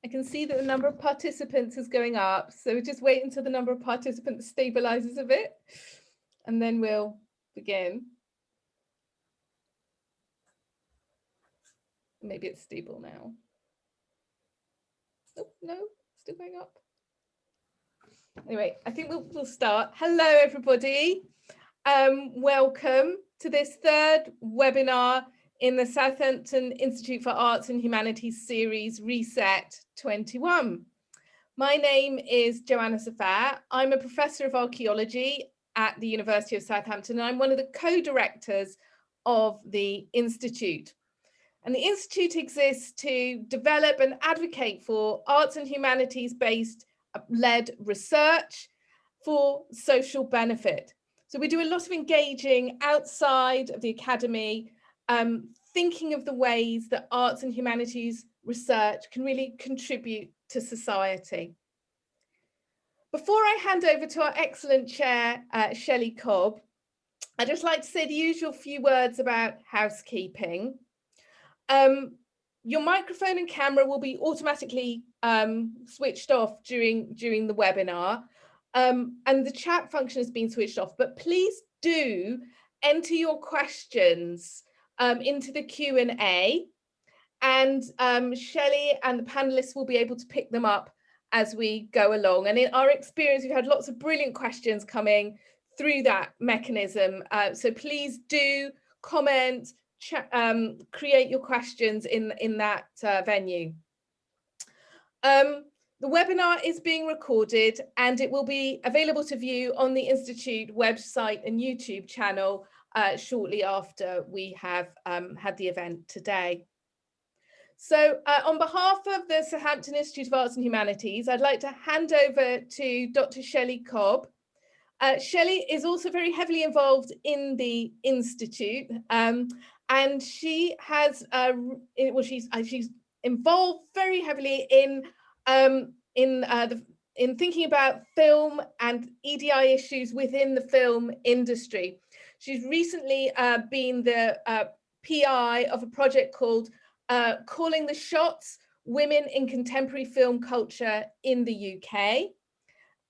I can see that the number of participants is going up, so we'll just wait until the number of participants stabilizes a bit, and then we'll begin. Maybe it's stable now. Oh, no, still going up. Anyway, I think we'll start. Hello, everybody. Welcome to this third webinar in the Southampton Institute for Arts and Humanities series Reset 21. My name is Joanna Safar. I'm a professor of archaeology at the University of Southampton, and I'm one of the co-directors of the Institute. And the Institute exists to develop and advocate for arts and humanities based led research for social benefit. So we do a lot of engaging outside of the academy, thinking of the ways that arts and humanities research can really contribute to society. Before I hand over to our excellent chair, Shelley Cobb, I'd just like to say the usual few words about housekeeping. Your microphone and camera will be automatically switched off during the webinar, and the chat function has been switched off, but please do enter your questions into the Q&A, and Shelley and the panelists will be able to pick them up as we go along. And in our experience, we've had lots of brilliant questions coming through that mechanism. So please do comment, create your questions in that venue. The webinar is being recorded and it will be available to view on the Institute website and YouTube channel shortly after we have had the event today. So on behalf of the Southampton Institute of Arts and Humanities, I'd like to hand over to Dr. Shelley Cobb. Shelley is also very heavily involved in the Institute, and she has, she's involved very heavily in thinking about film and EDI issues within the film industry. She's recently been the PI of a project called Calling the Shots, Women in Contemporary Film Culture in the UK.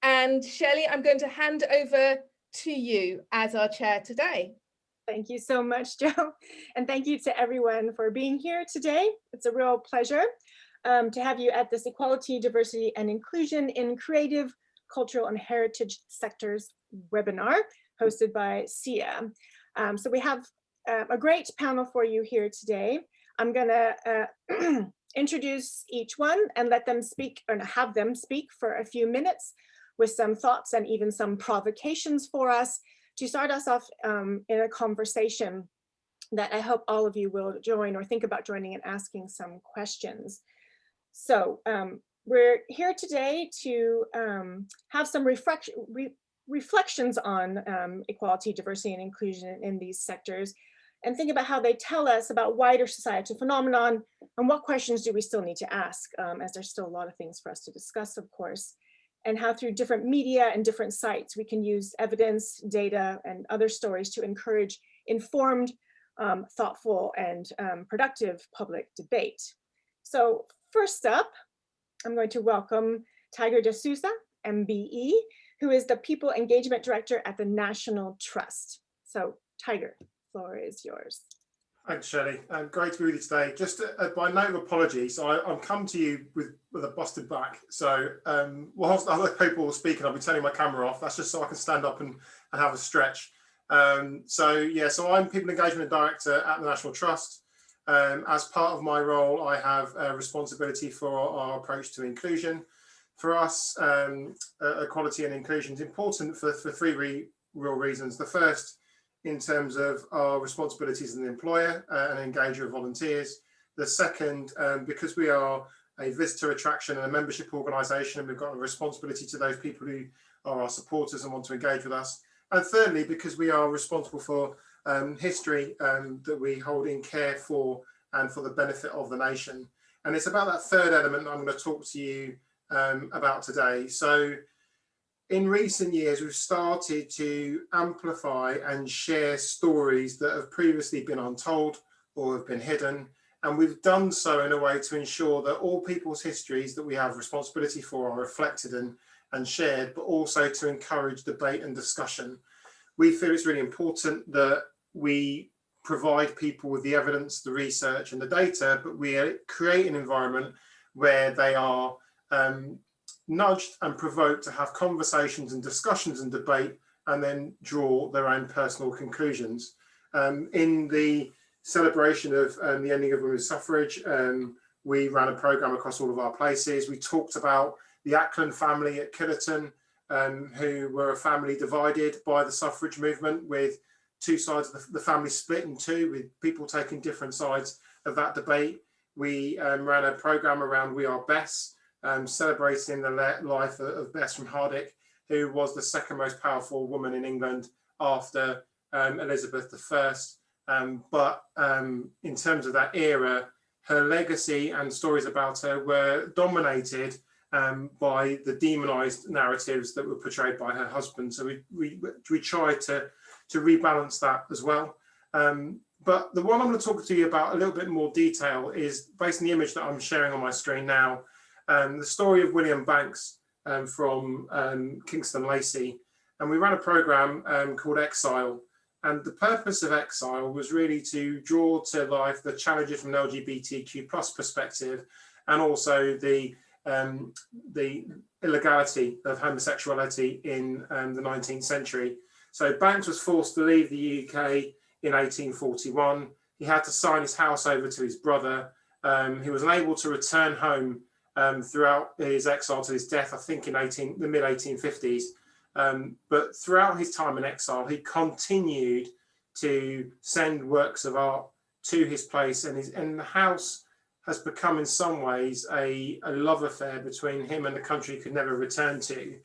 And Shelley, I'm going to hand over to you as our chair today. Thank you so much, Jo. And thank you to everyone for being here today. It's a real pleasure to have you at this Equality, Diversity and Inclusion in Creative, Cultural and Heritage Sectors webinar hosted by SIA. So we have a great panel for you here today. I'm gonna introduce each one and let them speak, or have them speak for a few minutes with some thoughts and even some provocations for us to start us off in a conversation that I hope all of you will join or think about joining and asking some questions. So we're here today to have some reflections on equality, diversity, and inclusion in these sectors, and think about how they tell us about wider societal phenomenon and what questions do we still need to ask, as there's still a lot of things for us to discuss, of course, and how through different media and different sites we can use evidence, data, and other stories to encourage informed, thoughtful, and productive public debate. So first up, I'm going to welcome Tiger de Souza, MBE, who is the People Engagement Director at the National Trust. So Tiger, the floor is yours. Thanks, Shelley. Great to be with you today. Just by note of apology, so I've come to you with a busted back. So whilst other people are speaking, I'll be turning my camera off. That's just so I can stand up and have a stretch. So I'm People Engagement Director at the National Trust. As part of my role, I have a responsibility for our approach to inclusion. For us, equality and inclusion is important for three real reasons. The first, in terms of our responsibilities as an employer and engager of volunteers. The second, because we are a visitor attraction and a membership organisation, and we've got a responsibility to those people who are our supporters and want to engage with us. And thirdly, because we are responsible for history that we hold in care for and for the benefit of the nation. And it's about that third element I'm going to talk to you about today. So in recent years, we've started to amplify and share stories that have previously been untold or have been hidden, And we've done so in a way to ensure that all people's histories that we have responsibility for are reflected and shared, but also to encourage debate and discussion. We feel it's really important that we provide people with the evidence, the research and the data, but we create an environment where they are nudged and provoked to have conversations and discussions and debate, and then draw their own personal conclusions. In the celebration of the ending of women's suffrage, we ran a programme across all of our places. We talked about the Ackland family at Killerton, who were a family divided by the suffrage movement, with two sides of the family split in two, with people taking different sides of that debate. We ran a programme around We Are Bess, celebrating the life of Bess from Hardick, who was the second most powerful woman in England after Elizabeth I. But in terms of that era, her legacy and stories about her were dominated by the demonized narratives that were portrayed by her husband. So we tried to rebalance that as well. But the one I'm going to talk to you about a little bit more detail is based on the image that I'm sharing on my screen now. The story of William Banks from Kingston Lacy. And we ran a programme called Exile. And the purpose of Exile was really to draw to life the challenges from an LGBTQ+ perspective, and also the illegality of homosexuality in the 19th century. So Banks was forced to leave the UK in 1841. He had to sign his house over to his brother. He was unable to return home throughout his exile to his death, I think in the mid-1850s. But throughout his time in exile, he continued to send works of art to his place, and the house has become in some ways a love affair between him and the country he could never return to.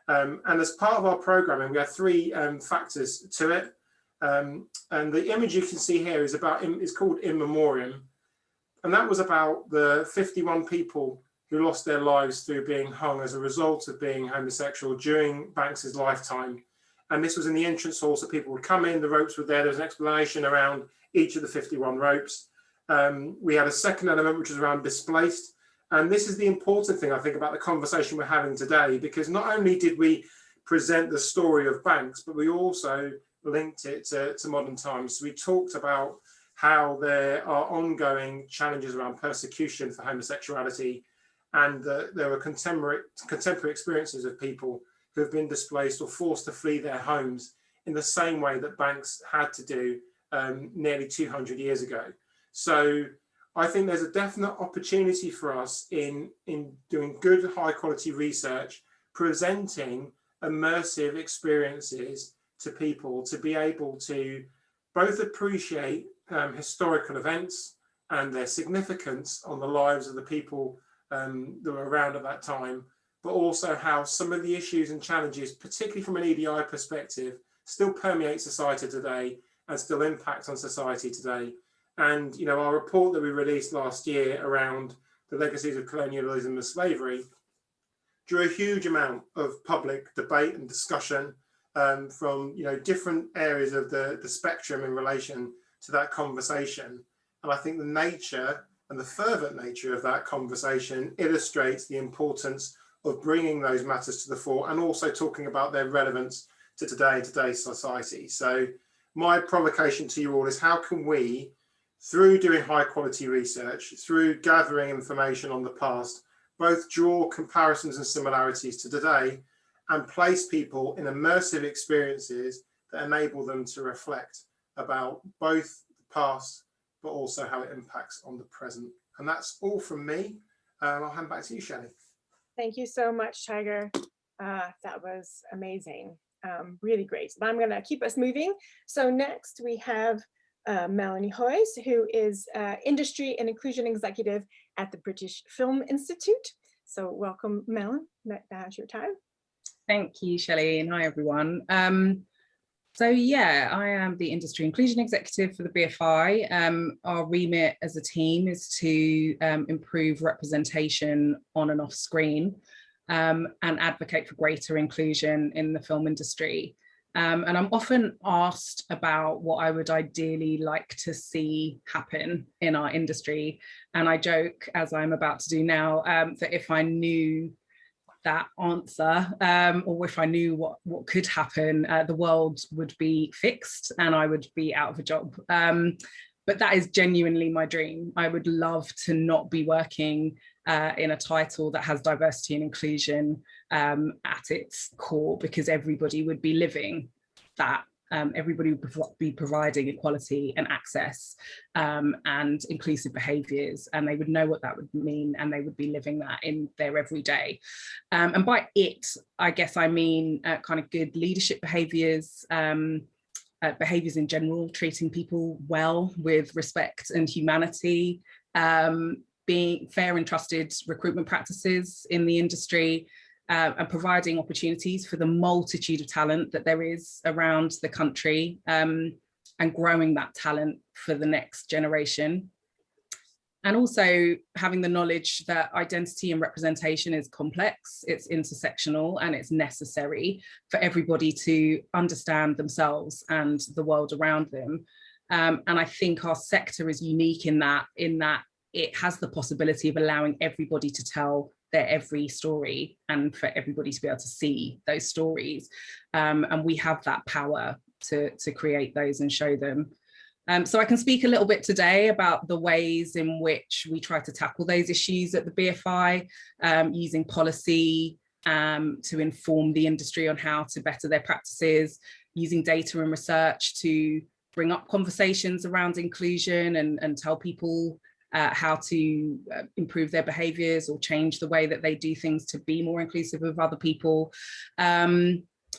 And as part of our programming, we have three factors to it. And the image you can see here is called In Memoriam. And that was about the 51 people who lost their lives through being hung as a result of being homosexual during Banks's lifetime. And this was in the entrance hall, so people would come in, the ropes were there was an explanation around each of the 51 ropes. We had a second element, which was around displaced. And this is the important thing, I think, about the conversation we're having today, because not only did we present the story of Banks, but we also linked it to modern times. So we talked about how there are ongoing challenges around persecution for homosexuality, and there were contemporary experiences of people who have been displaced or forced to flee their homes in the same way that Banks had to do nearly 200 years ago. So I think there's a definite opportunity for us in doing good, high quality research, presenting immersive experiences to people to be able to both appreciate historical events and their significance on the lives of the people that were around at that time, but also how some of the issues and challenges, particularly from an EDI perspective, still permeate society today and still impact on society today. And our report that we released last year around the legacies of colonialism and slavery drew a huge amount of public debate and discussion from different areas of the spectrum in relation to that conversation. And I think the nature and the fervent nature of that conversation illustrates the importance of bringing those matters to the fore and also talking about their relevance to today's society. So my provocation to you all is, how can we, through doing high quality research, through gathering information on the past, both draw comparisons and similarities to today and place people in immersive experiences that enable them to reflect about both the past, but also how it impacts on the present. And that's all from me. I'll hand back to you, Shelley. Thank you so much, Tiger. That was amazing. Really great. But I'm going to keep us moving. So next we have Melanie Hoyes, who is Industry and Inclusion Executive at the British Film Institute. So welcome, Melanie. Now's your time. Thank you, Shelley, and hi, everyone. So yeah, I am the Industry Inclusion Executive for the BFI. Our remit as a team is to improve representation on and off screen and advocate for greater inclusion in the film industry. And I'm often asked about what I would ideally like to see happen in our industry. And I joke, as I'm about to do now, that if I knew that answer, or if I knew what could happen, the world would be fixed and I would be out of a job. But that is genuinely my dream. I would love to not be working in a title that has diversity and inclusion at its core, because everybody would be living that. Everybody would be providing equality and access and inclusive behaviours, and they would know what that would mean, and they would be living that in their everyday. And by it, I guess I mean kind of good leadership behaviours, behaviours in general, treating people well with respect and humanity, being fair and trusted recruitment practices in the industry, and providing opportunities for the multitude of talent that there is around the country, and growing that talent for the next generation. And also having the knowledge that identity and representation is complex, it's intersectional, and it's necessary for everybody to understand themselves and the world around them. And I think our sector is unique in that it has the possibility of allowing everybody to tell their every story and for everybody to be able to see those stories. And we have that power to create those and show them. So I can speak a little bit today about the ways in which we try to tackle those issues at the BFI, using policy to inform the industry on how to better their practices, using data and research to bring up conversations around inclusion and tell people how to improve their behaviours or change the way that they do things to be more inclusive of other people.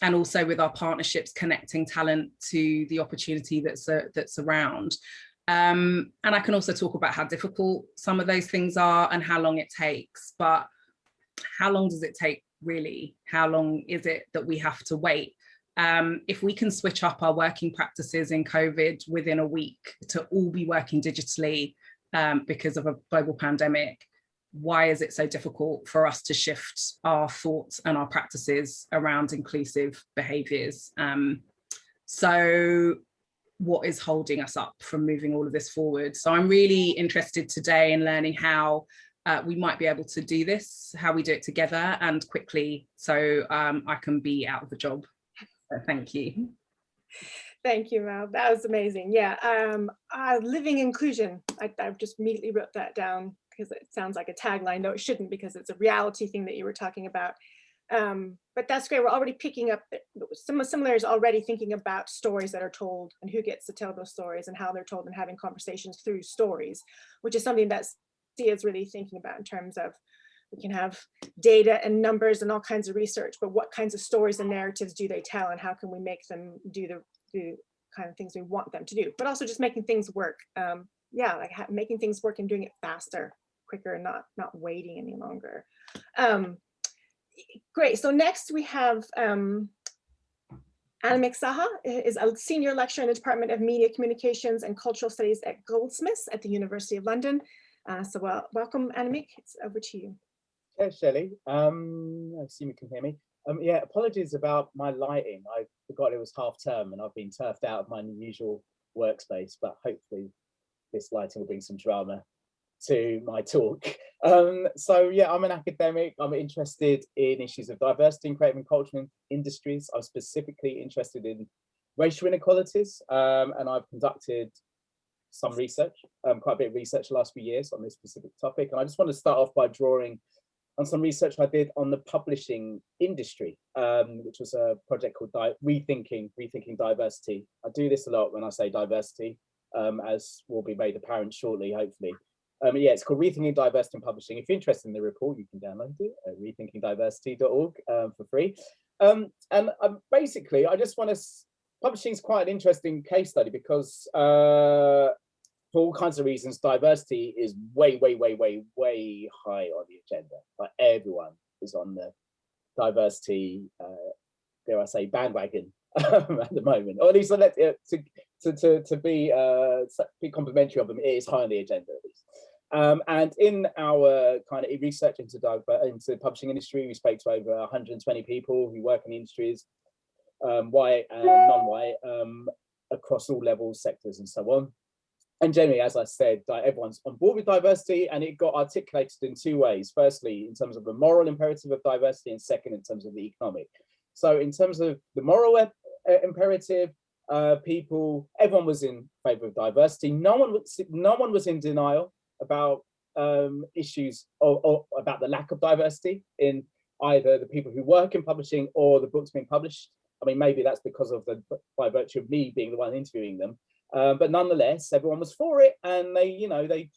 And also with our partnerships, connecting talent to the opportunity that's around. And I can also talk about how difficult some of those things are and how long it takes, but how long does it take really? How long is it that we have to wait? If we can switch up our working practices in COVID within a week to all be working digitally because of a global pandemic, why is it so difficult for us to shift our thoughts and our practices around inclusive behaviours? So what is holding us up from moving all of this forward? So I'm really interested today in learning how we might be able to do this, how we do it together and quickly, so I can be out of a job. So thank you. Thank you, Mel. That was amazing. Yeah, living inclusion. I just immediately wrote that down because it sounds like a tagline. No, it shouldn't, because it's a reality thing that you were talking about. But that's great. We're already picking up, some similar is already thinking about stories that are told and who gets to tell those stories and how they're told, and having conversations through stories, which is something that Sia is really thinking about in terms of, we can have data and numbers and all kinds of research, but what kinds of stories and narratives do they tell, and how can we make them do the kind of things we want them to do, but also just making things work. Yeah, like making things work and doing it faster, quicker, and not waiting any longer. Great. So next we have Miksaja is a senior lecturer in the Department of Media Communications and Cultural Studies at Goldsmiths at the University of London. So welcome, Annemiek. It's over to you. Hey, Shelley. I assume you can hear me. Yeah, apologies about my lighting. I forgot it was half term and I've been turfed out of my usual workspace, but hopefully this lighting will bring some drama to my talk. So yeah, I'm an academic. I'm interested in issues of diversity in creative and cultural industries. I'm specifically interested in racial inequalities, and I've conducted some research, quite a bit of research the last few years on this specific topic. And I just want to start off by drawing on some research I did on the publishing industry, which was a project called Rethinking Diversity. I do this a lot when I say diversity, as will be made apparent shortly, hopefully. Yeah, it's called Rethinking Diversity in Publishing. If you're interested in the report, you can download it at rethinkingdiversity.org for free. And basically, I just want to, publishing is quite an interesting case study because for all kinds of reasons, diversity is way high on the agenda. Like everyone is on the diversity, dare I say, bandwagon at the moment, or at least to be complimentary of them, it is high on the agenda at least. And in our kind of research into the publishing industry, we spoke to over 120 people who work in the industries, white and non-white, across all levels, sectors, and so on. And generally, as I said, everyone's on board with diversity, and it got articulated in two ways. Firstly, in terms of the moral imperative of diversity, and second, in terms of the economic. So in terms of the moral imperative, everyone was in favor of diversity. No one was in denial about issues or about the lack of diversity in either the people who work in publishing or the books being published. I mean, maybe that's because of by virtue of me being the one interviewing them. But nonetheless, everyone was for it, and they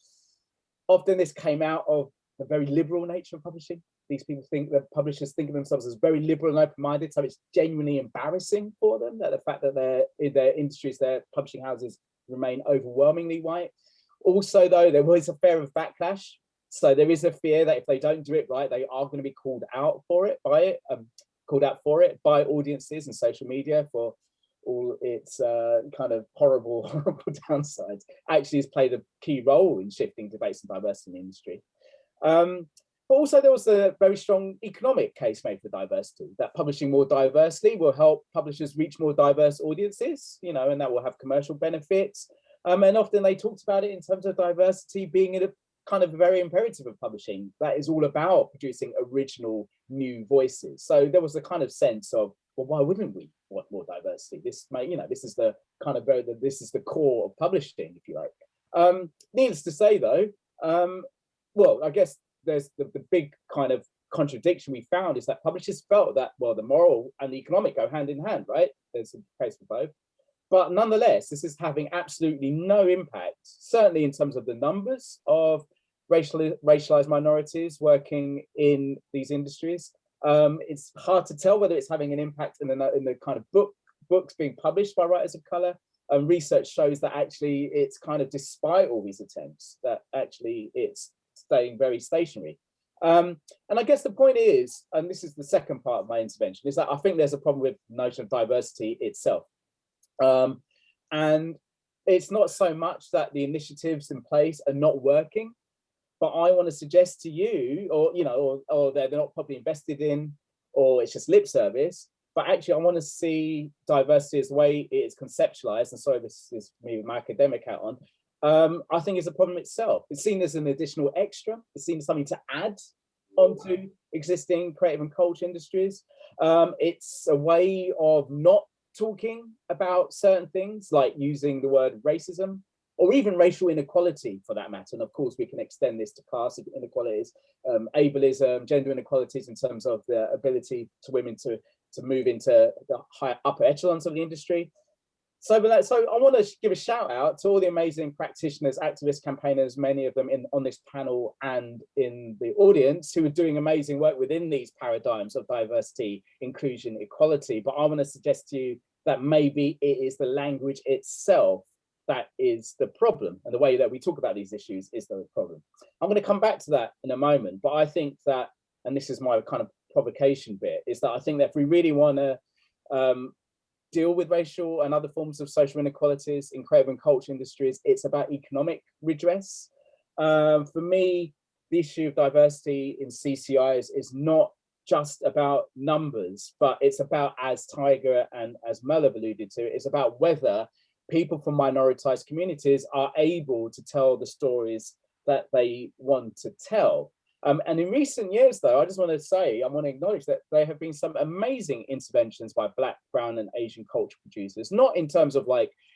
often this came out of the very liberal nature of publishing. These people think that publishers think of themselves as very liberal and open-minded, so it's genuinely embarrassing for them that the fact that in their industries, their publishing houses remain overwhelmingly white. Also, though, there was a fear of backlash. So there is a fear that if they don't do it right, they are going to be called out for it by audiences and social media for all its kind of horrible downsides. Actually has played a key role in shifting debates on diversity in the industry. But also there was a very strong economic case made for diversity, that publishing more diversely will help publishers reach more diverse audiences, and that will have commercial benefits. And often they talked about it in terms of diversity being a kind of very imperative of publishing. That is all about producing original new voices. So there was a kind of sense of, well, why wouldn't we want more diversity? This is the kind of this is the core of publishing, if you like. Needless to say, though, well, I guess there's the big kind of contradiction we found is that publishers felt that, well, the moral and the economic go hand in hand, right? There's a case for both. But nonetheless, this is having absolutely no impact, certainly in terms of the numbers of racialized minorities working in these industries. It's hard to tell whether it's having an impact in the kind of books being published by writers of color. Research shows that actually it's kind of despite all these attempts, that actually it's staying very stationary. And I guess the point is, and this is the second part of my intervention, is that I think there's a problem with the notion of diversity itself. And it's not so much that the initiatives in place are not working, but I want to suggest to you, or they're not properly invested in, or it's just lip service. But actually, I want to see diversity as the way it is conceptualized. And sorry, this is me with my academic hat on. I think it's a problem itself. It's seen as an additional extra. It's seen as something to add onto existing creative and culture industries. It's a way of not talking about certain things, like using the word racism, or even racial inequality for that matter. And of course, we can extend this to class inequalities, ableism, gender inequalities in terms of the ability to women to move into the higher upper echelons of the industry. So I want to give a shout out to all the amazing practitioners, activists, campaigners, many of them on this panel and in the audience, who are doing amazing work within these paradigms of diversity, inclusion, equality. But I want to suggest to you that maybe it is the language itself that is the problem, and the way that we talk about these issues is the problem. I'm going to come back to that in a moment, but I think that, and this is my kind of provocation bit, is that I think that if we really want to deal with racial and other forms of social inequalities in creative and culture industries, it's about economic redress. For me, the issue of diversity in CCIs is not just about numbers, but it's about, as Tiger and as Mel have alluded to, it's about whether people from minoritized communities are able to tell the stories that they want to tell. And in recent years, though, I want to acknowledge that there have been some amazing interventions by Black, Brown, and Asian culture producers, not in terms of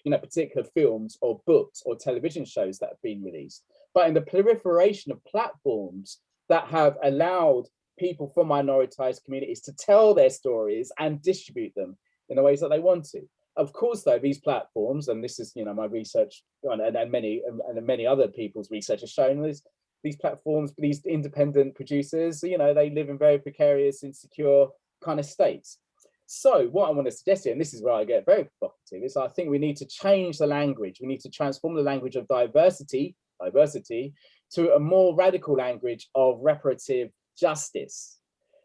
particular films or books or television shows that have been released, but in the proliferation of platforms that have allowed people from minoritized communities to tell their stories and distribute them in the ways that they want to. Of course, though, these platforms, and this is my research and many other people's research has shown this, these platforms, these independent producers, they live in very precarious, insecure kind of states. So what I want to suggest here, and this is where I get very provocative, is I think we need to change the language. We need to transform the language of diversity to a more radical language of reparative justice.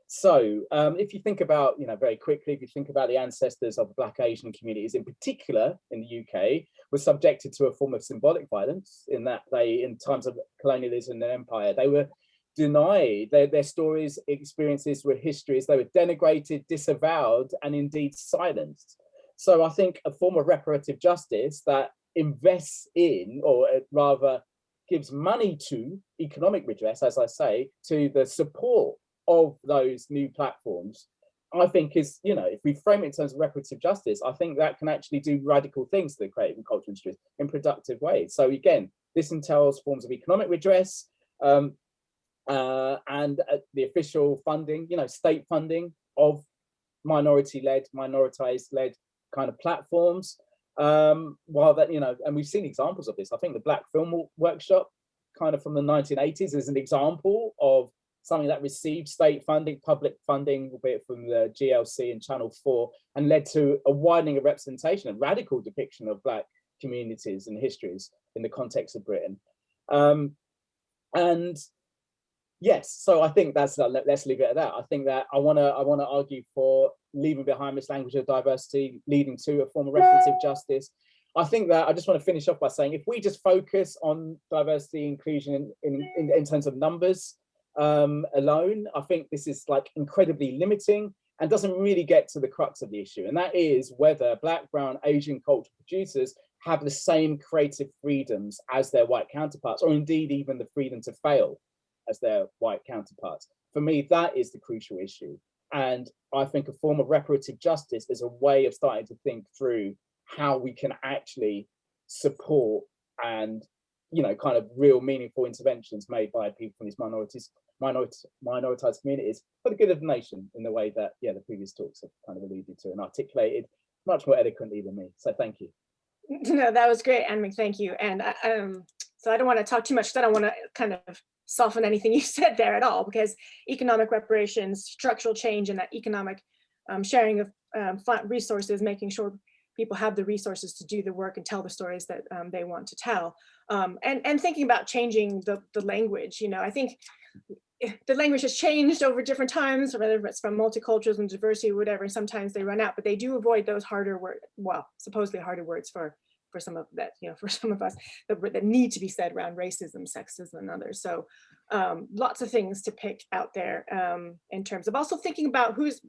So if you think about, very quickly, if you think about the ancestors of Black Asian communities, in particular in the UK, were subjected to a form of symbolic violence in that in times of colonialism and empire, they were denied, their stories, experiences were histories, they were denigrated, disavowed, and indeed silenced. So I think a form of reparative justice that invests in, or rather gives money to economic redress, as I say, to the support of those new platforms, I think is, you know, if we frame it in terms of reparative justice, I think that can actually do radical things to the creative and cultural industries in productive ways. So again, this entails forms of economic redress, and the official funding, you know, state funding of minority-led, minoritized-led kind of platforms. While that, you know, and we've seen examples of this. I think the Black Film Workshop, kind of from the 1980s, is an example of something that received state funding, public funding, albeit from the GLC and Channel 4, and led to a widening of representation, a radical depiction of Black communities and histories in the context of Britain. And yes, so I think that's, let's leave it at that. I think that I want to argue for leaving behind this language of diversity, leading to a form of reparative justice. I think that I just want to finish off by saying, if we just focus on diversity inclusion in terms of numbers alone, I think this is like incredibly limiting and doesn't really get to the crux of the issue. And that is whether Black, Brown, Asian cultural producers have the same creative freedoms as their white counterparts, or indeed even the freedom to fail as their white counterparts. For me, that is the crucial issue. And I think a form of reparative justice is a way of starting to think through how we can actually support and, you know, kind of real meaningful interventions made by people from these minoritized communities for the good of the nation, in the way that, yeah, the previous talks have kind of alluded to and articulated much more eloquently than me. So thank you. No, that was great, Anne-Mick, thank you. And so I don't want to talk too much, because I don't want to kind of soften anything you said there at all, because economic reparations, structural change, and that economic sharing of resources, making sure people have the resources to do the work and tell the stories that they want to tell. And thinking about changing the language, you know, I think the language has changed over different times, whether it's from multiculturalism, diversity, or whatever. Sometimes they run out, but they do avoid those harder words, well, supposedly harder words for some of that, you know, for some of us that need to be said around racism, sexism, and others. So lots of things to pick out there in terms of also thinking about who's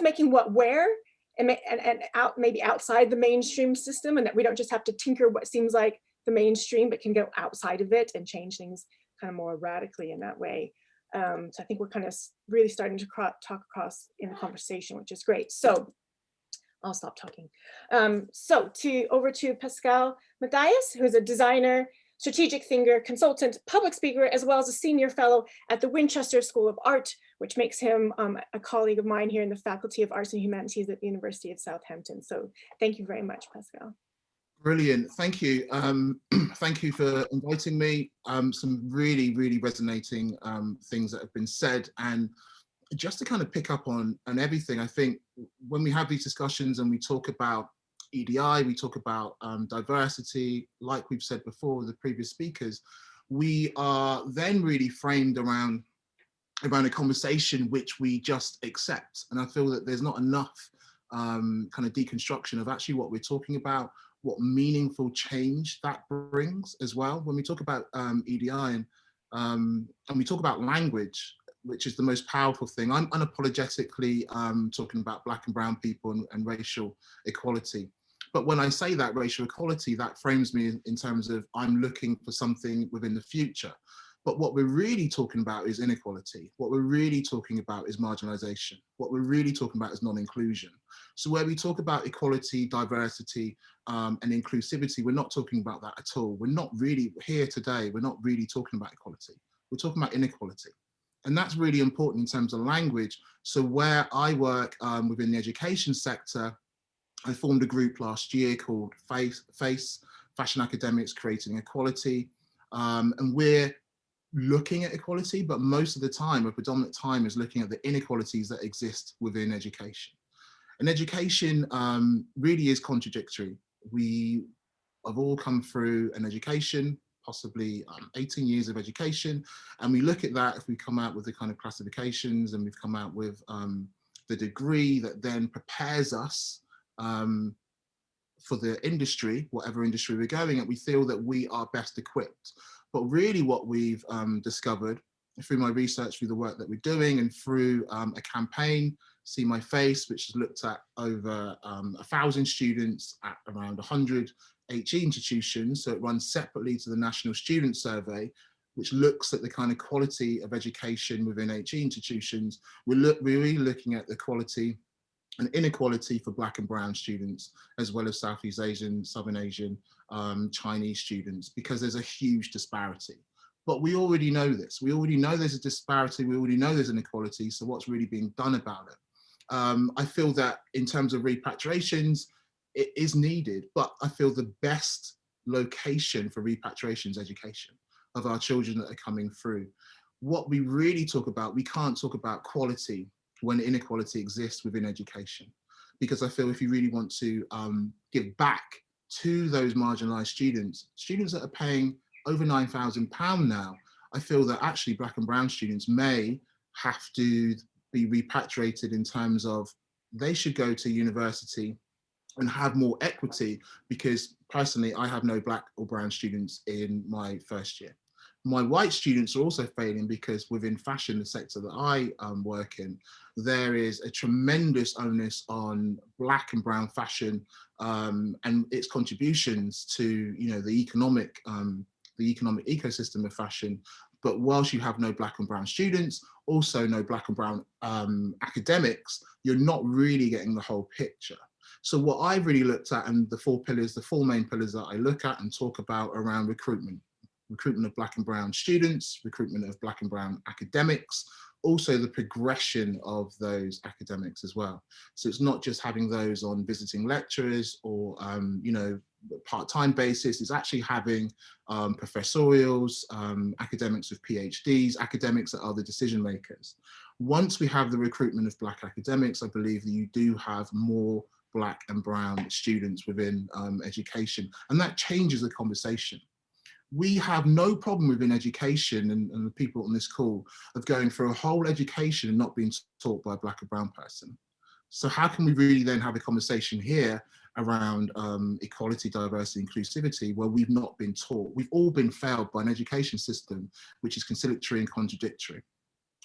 making what where, and out maybe outside the mainstream system, and that we don't just have to tinker what seems like the mainstream, but can go outside of it and change things kind of more radically in that way. So I think we're kind of really starting to talk across in the conversation, which is great. So I'll stop talking. So over to Pascal Matthias, who's a designer, strategic thinker, consultant, public speaker, as well as a senior fellow at the Winchester School of Art, which makes him a colleague of mine here in the Faculty of Arts and Humanities at the University of Southampton. So thank you very much, Pascal. Brilliant, thank you. Thank you for inviting me. Some really, really resonating things that have been said. And just to kind of pick up on everything, I think when we have these discussions and we talk about EDI, we talk about diversity, like we've said before with the previous speakers, we are then really framed around a conversation which we just accept. And I feel that there's not enough kind of deconstruction of actually what we're talking about, what meaningful change that brings as well. When we talk about EDI and we talk about language, which is the most powerful thing, I'm unapologetically talking about Black and brown people and racial equality. But when I say that racial equality, that frames me in terms of I'm looking for something within the future. But what we're really talking about is inequality. What we're really talking about is marginalization. What we're really talking about is non-inclusion. So where we talk about equality, diversity, and inclusivity, we're not talking about that at all. We're not really here today. We're not really talking about equality. We're talking about inequality. And that's really important in terms of language. So where I work within the education sector, I formed a group last year called FACE, Fashion Academics Creating Equality. And we're looking at equality, but most of the time, a predominant time is looking at the inequalities that exist within education. And education really is contradictory. We have all come through an education, possibly 18 years of education. And we look at that, if we come out with the kind of classifications and we've come out with the degree that then prepares us for the industry, whatever industry we're going at, we feel that we are best equipped. But really what we've discovered through my research, through the work that we're doing, and through a campaign, See My Face, which has looked at over 1,000 students at around 100 HE institutions. So it runs separately to the National Student Survey, which looks at the kind of quality of education within HE institutions. We're really looking at the quality and inequality for Black and Brown students, as well as Southeast Asian, Southern Asian, Chinese students, because there's a huge disparity. But we already know this. We already know there's a disparity. We already know there's inequality. So what's really being done about it? I feel that in terms of repatriations, it is needed, but I feel the best location for repatriation is education of our children that are coming through. What we really talk about, we can't talk about quality when inequality exists within education, because I feel if you really want to give back to those marginalised students that are paying over £9,000 now, I feel that actually Black and Brown students may have to be repatriated in terms of they should go to university and have more equity, because personally, I have no Black or Brown students in my first year. My white students are also failing because within fashion, the sector that I work in, there is a tremendous onus on Black and Brown fashion and its contributions to, the economic ecosystem of fashion. But whilst you have no Black and Brown students, also no Black and Brown academics, you're not really getting the whole picture. So what I've really looked at, and the four main pillars that I look at and talk about around recruitment of Black and Brown students, recruitment of Black and Brown academics, also the progression of those academics as well. So it's not just having those on visiting lecturers or, part-time basis, it's actually having professorials, academics with PhDs, academics that are the decision makers. Once we have the recruitment of Black academics, I believe that you do have more Black and Brown students within education, and that changes the conversation. We have no problem within education, and the people on this call, of going through a whole education and not being taught by a Black or Brown person. So how can we really then have a conversation here around equality, diversity, inclusivity, where we've not been taught? We've all been failed by an education system which is conciliatory and contradictory.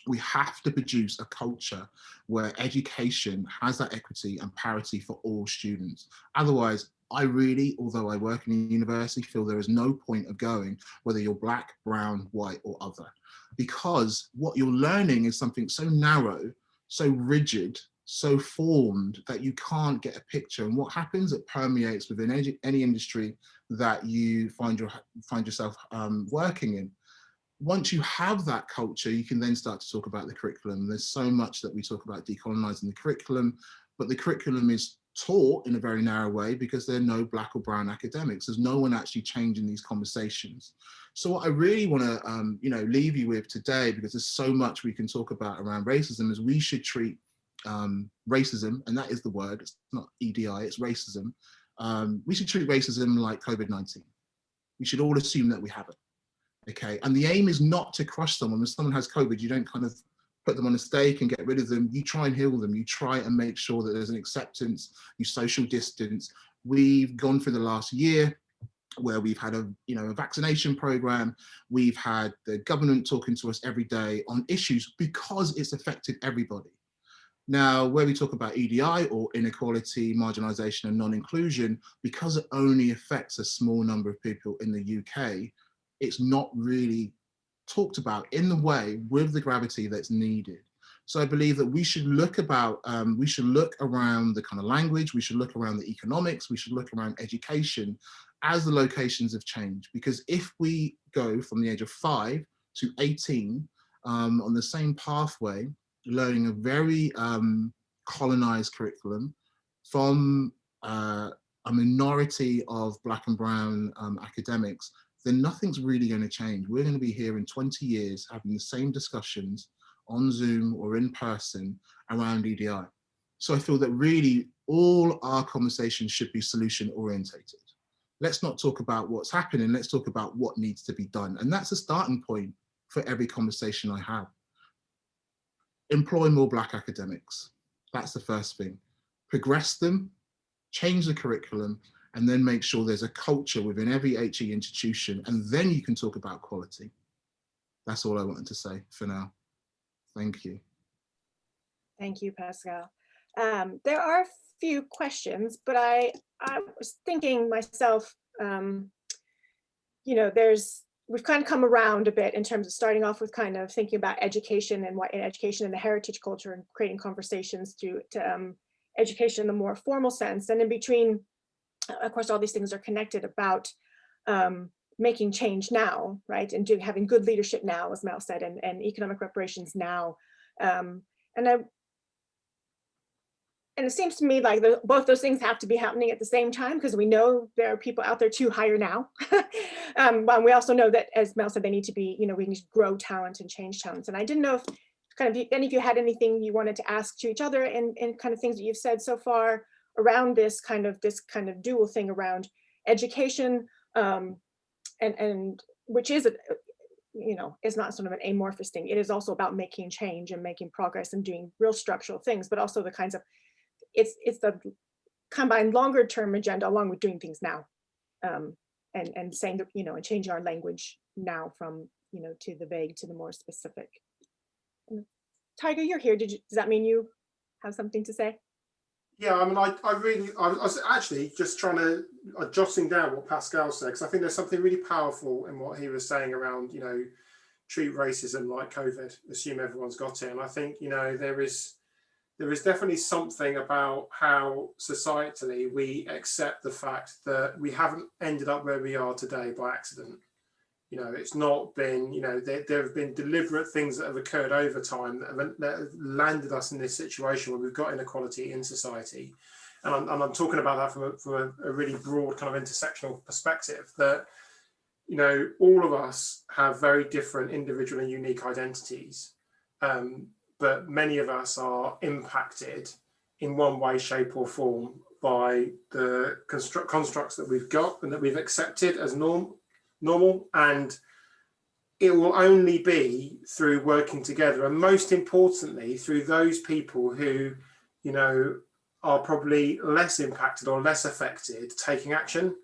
We have to produce a culture where education has that equity and parity for all students. Otherwise, I really, although I work in a university, feel there is no point of going whether you're Black, brown, white, or other, because what you're learning is something so narrow, so rigid, so formed that you can't get a picture. And what happens, it permeates within any industry that you find yourself working in. Once you have that culture, you can then start to talk about the curriculum. There's so much that we talk about decolonizing the curriculum, but the curriculum is taught in a very narrow way because there are no Black or Brown academics. There's no one actually changing these conversations. So what I really want to leave you with today, because there's so much we can talk about around racism, is we should treat racism, and that is the word, it's not EDI, it's racism. We should treat racism like COVID-19. We should all assume that we have it. Okay, and the aim is not to crush someone. When someone has COVID, you don't kind of put them on a stake and get rid of them. You try and heal them. You try and make sure that there's an acceptance, you social distance. We've gone through the last year where we've had a vaccination program. We've had the government talking to us every day on issues because it's affected everybody. Now, where we talk about EDI or inequality, marginalization and non-inclusion, because it only affects a small number of people in the UK, it's not really talked about in the way with the gravity that's needed. So I believe that we should look around the kind of language, we should look around the economics, we should look around education as the locations have changed. Because if we go from the age of 5 to 18 on the same pathway, learning a very colonized curriculum from a minority of Black and Brown academics, then nothing's really going to change. We're going to be here in 20 years having the same discussions on Zoom or in person around EDI. So I feel that really all our conversations should be solution orientated. Let's not talk about what's happening, let's talk about what needs to be done. And that's a starting point for every conversation I have. Employ more Black academics. That's the first thing. Progress them, change the curriculum, and then make sure there's a culture within every HE institution, and then you can talk about quality. That's all I wanted to say for now. Thank you. Thank you, Pascal. There are a few questions, but I was thinking myself, you know, we've kind of come around a bit in terms of starting off with kind of thinking about education and what in education and the heritage culture and creating conversations to education in the more formal sense. And in between, of course, all these things are connected about making change now, right? And having good leadership now, as Mel said, and economic reparations now. And it seems to me like both those things have to be happening at the same time, because we know there are people out there to hire now. But we also know that, as Mel said, they need to be, you know, we need to grow talent and change talents. And I didn't know if kind of any of you had anything you wanted to ask to each other and kind of things that you've said so far around this kind of dual thing around education, and which is, you know, is not sort of an amorphous thing. It is also about making change and making progress and doing real structural things, but also the kinds of, it's the combined longer term agenda along with doing things now, and saying that, you know, and changing our language now from, you know, to the vague to the more specific. Tiger, you're here. Does that mean you have something to say? Yeah, I mean, I was actually just trying to jotting down what Pascal said, because I think there's something really powerful in what he was saying around, you know, treat racism like COVID, assume everyone's got it. And I think, you know, there is definitely something about how societally we accept the fact that we haven't ended up where we are today by accident. You know, it's not been, you know, there have been deliberate things that have occurred over time that have landed us in this situation where we've got inequality in society. And I'm talking about that from a really broad kind of intersectional perspective, that, you know, all of us have very different individual and unique identities. But many of us are impacted in one way, shape or form by the constructs that we've got and that we've accepted as normal, and it will only be through working together, and most importantly through those people who, you know, are probably less impacted or less affected taking action.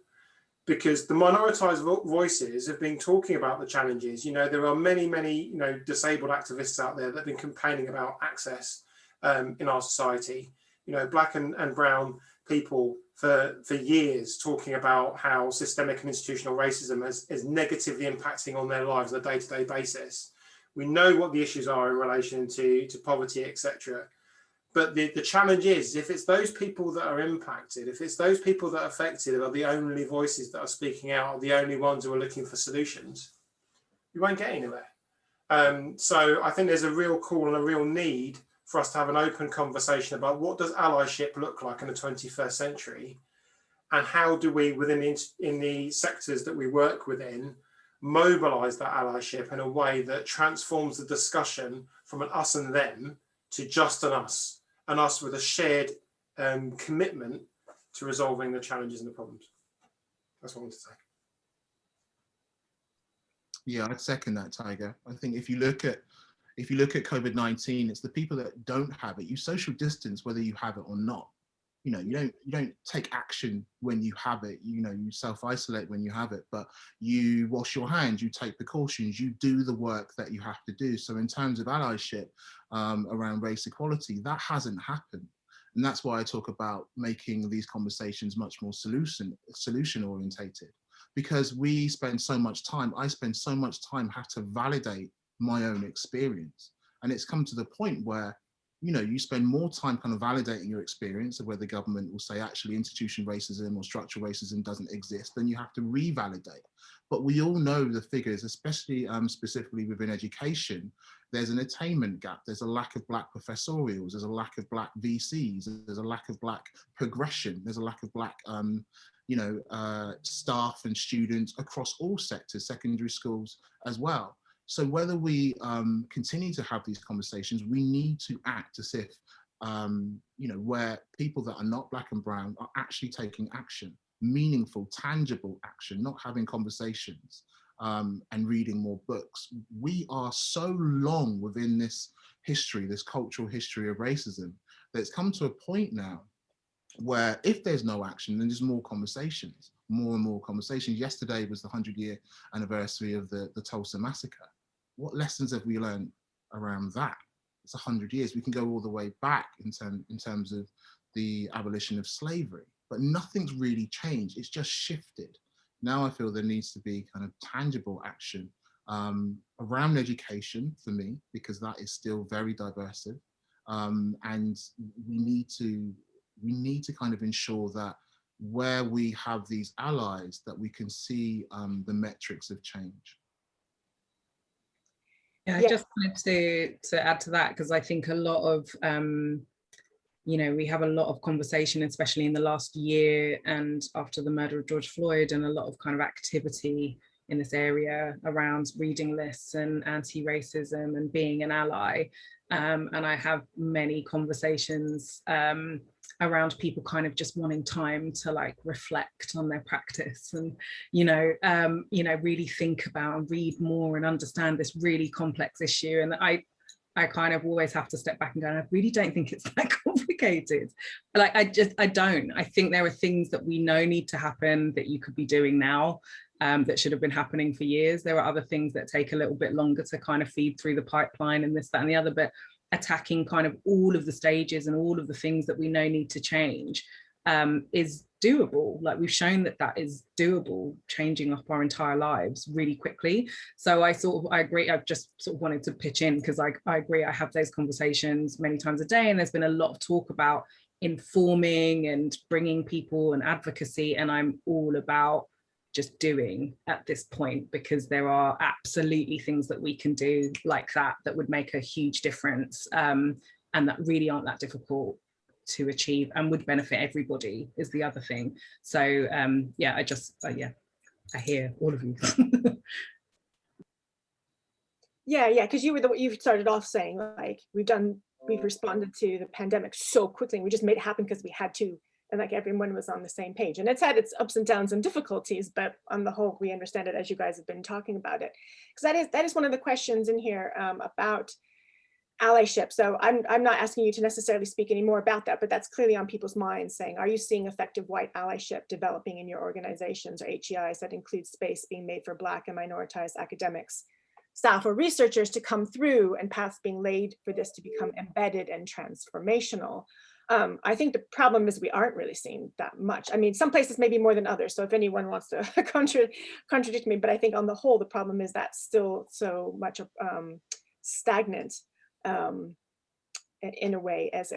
Because the minoritized voices have been talking about the challenges. You know, there are many, you know, disabled activists out there that have been campaigning about access in our society. You know, black and brown people for years talking about how systemic and institutional racism is negatively impacting on their lives on a day-to-day basis. We know what the issues are in relation to poverty, etc. But the challenge is, if it's those people that are impacted, if it's those people that are affected are the only voices that are speaking out, are the only ones who are looking for solutions, you won't get anywhere. So I think there's a real call and a real need for us to have an open conversation about what does allyship look like in the 21st century, and how do we, in the sectors that we work within, mobilize that allyship in a way that transforms the discussion from an us and them to just an us, and us with a shared commitment to resolving the challenges and the problems. That's what I want to say. Yeah, I'd second that, Tiger. I think if you look at COVID-19, it's the people that don't have it. You social distance whether you have it or not. You know, you don't take action when you have it. You know, you self-isolate when you have it, but you wash your hands, you take precautions, you do the work that you have to do. So in terms of allyship around race equality, that hasn't happened. And that's why I talk about making these conversations much more solution orientated, because we spend so much time, I spend so much time have to validate my own experience. And it's come to the point where, you know, you spend more time kind of validating your experience of where the government will say actually institutional racism or structural racism doesn't exist, then you have to revalidate. But we all know the figures, especially specifically within education, there's an attainment gap, there's a lack of black professorials, there's a lack of black VCs, there's a lack of black progression, there's a lack of black staff and students across all sectors, secondary schools as well. So whether we continue to have these conversations, we need to act as if, you know, where people that are not black and brown are actually taking action, meaningful, tangible action, not having conversations and reading more books. We are so long within this history, this cultural history of racism, that it's come to a point now where if there's no action, then there's more conversations, more and more conversations. Yesterday was the 100-year anniversary of the Tulsa massacre. what lessons have we learned around that? It's 100 years. We can go all the way back in terms of the abolition of slavery, but nothing's really changed. It's just shifted. Now I feel there needs to be kind of tangible action around education for me, because that is still very diversive. And we need to kind of ensure that where we have these allies, that we can see the metrics of change. Yeah, I just wanted to add to that, because I think a lot of, you know, we have a lot of conversation, especially in the last year and after the murder of George Floyd, and a lot of kind of activity in this area around reading lists and anti-racism and being an ally. And I have many conversations around people kind of just wanting time to like reflect on their practice and, really think about and read more and understand this really complex issue. And I kind of always have to step back and go, I really don't think it's that complicated. Like, I don't. I think there are things that we know need to happen that you could be doing now, that should have been happening for years. There are other things that take a little bit longer to kind of feed through the pipeline and this, that, and the other, but attacking kind of all of the stages and all of the things that we know need to change is doable. Like, we've shown that that is doable, changing up our entire lives really quickly. So I agree. I've just sort of wanted to pitch in, because I agree. I have those conversations many times a day, and there's been a lot of talk about informing and bringing people and advocacy, and I'm all about just doing at this point, because there are absolutely things that we can do like that would make a huge difference, and that really aren't that difficult to achieve and would benefit everybody is the other thing. So yeah, I hear all of you. Yeah, because you started off saying, like, we've responded to the pandemic so quickly, and we just made it happen because we had to, and like everyone was on the same page. And it's had its ups and downs and difficulties, but on the whole, we understand it as you guys have been talking about it. Because that is one of the questions in here about allyship. So I'm not asking you to necessarily speak any more about that, but that's clearly on people's minds, saying, are you seeing effective white allyship developing in your organizations or HEIs that includes space being made for Black and minoritized academics, staff, or researchers to come through, and paths being laid for this to become embedded and transformational? I think the problem is we aren't really seeing that much. I mean, some places maybe more than others. So if anyone wants to contradict me, but I think on the whole, the problem is that's still so much stagnant in a way, as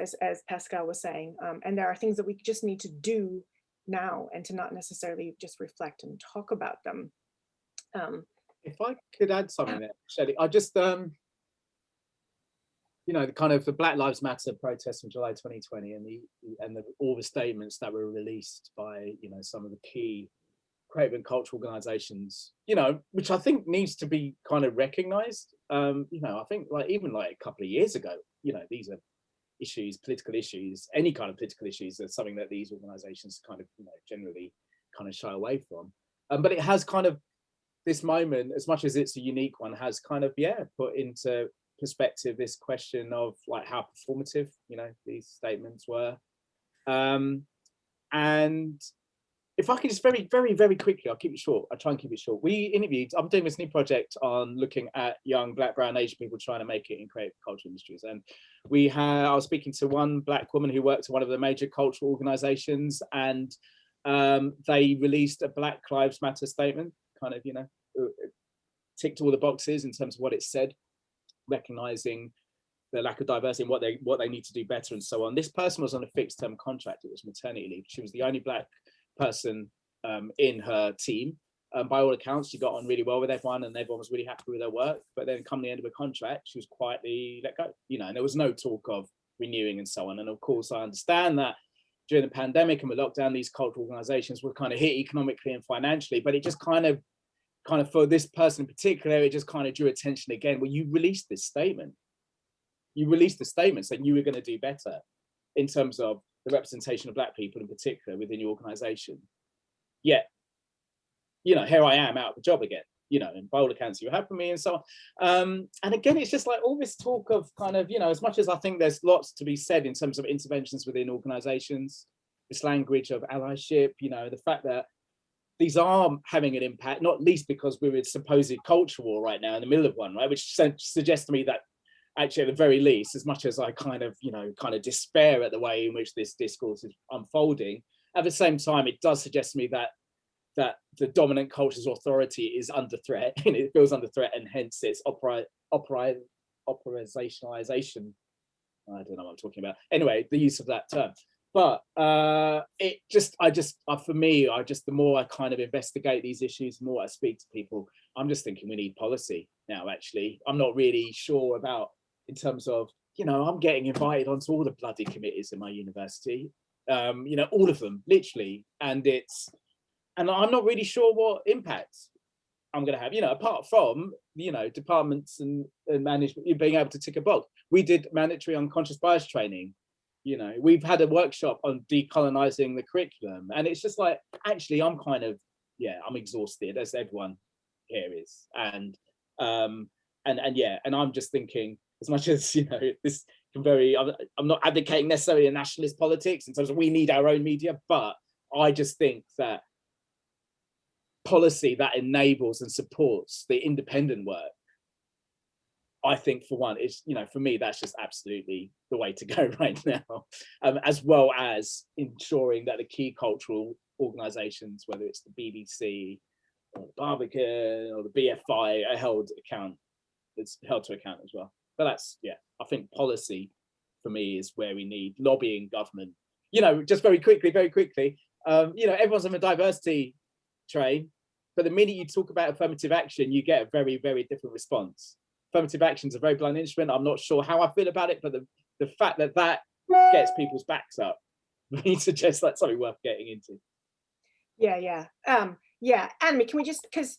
Pascal was saying. And there are things that we just need to do now, and to not necessarily just reflect and talk about them. If I could add something there, Shelley, I just, the kind of the Black Lives Matter protests in July 2020 and all the statements that were released by, some of the key creative and cultural organizations, which I think needs to be kind of recognized. I think even a couple of years ago, these are issues, political issues, any kind of political issues, are something that these organizations kind of, generally kind of shy away from. But it has kind of, this moment, as much as it's a unique one, has kind of, put into perspective this question of like how performative, these statements were. And if I can just very, very, very quickly, I'll keep it short. I'll try and keep it short. I'm doing this new project on looking at young Black, brown, Asian people trying to make it in creative cultural industries. And I was speaking to one Black woman who worked at one of the major cultural organizations, and they released a Black Lives Matter statement, kind of, ticked all the boxes in terms of what it said, recognizing the lack of diversity and what they need to do better and so on. This person was on a fixed term contract. It was maternity leave. She was the only Black person in her team. By all accounts, she got on really well with everyone, and everyone was really happy with her work. But then come the end of her contract, she was quietly let go, and there was no talk of renewing and so on. And of course, I understand that during the pandemic and with lockdown, these cultural organizations were kind of hit economically and financially, but it just kind of for this person in particular, it just kind of drew attention again. Well, you released this statement. You released the statement saying you were going to do better in terms of the representation of Black people in particular within your organization. Yet, here I am out of a job again, and by all accounts you were helping me and so on. And again, it's just like all this talk of kind of, as much as I think there's lots to be said in terms of interventions within organizations, this language of allyship, the fact that these are having an impact, not least because we're in supposed culture war right now, in the middle of one, right? Which suggests to me that actually, at the very least, as much as I kind of despair at the way in which this discourse is unfolding, at the same time, it does suggest to me that the dominant culture's authority is under threat, and it feels under threat, and hence its operationalization. I don't know what I'm talking about. Anyway, the use of that term. But for me, the more I kind of investigate these issues, the more I speak to people, I'm just thinking we need policy now, actually. I'm not really sure about, in terms of, I'm getting invited onto all the bloody committees in my university, all of them, literally. And I'm not really sure what impact I'm going to have, apart from, departments and management being able to tick a box. We did mandatory unconscious bias training. We've had a workshop on decolonizing the curriculum, and it's just like, actually, I'm kind of, I'm exhausted, as everyone here is, and I'm just thinking, as much as this can I'm not advocating necessarily a nationalist politics in terms of we need our own media, but I just think that policy that enables and supports the independent work, I think, for one, is, for me, that's just absolutely the way to go right now, as well as ensuring that the key cultural organisations, whether it's the BBC or the Barbican or the BFI, are held to account as well. But that's, I think policy for me is where we need lobbying government. Just very quickly, everyone's on the diversity train, but the minute you talk about affirmative action, you get a very, very different response. Affirmative action is a very blunt instrument. I'm not sure how I feel about it, but the fact that gets people's backs up, me suggests that's something worth getting into. Yeah. Anime, can we just, because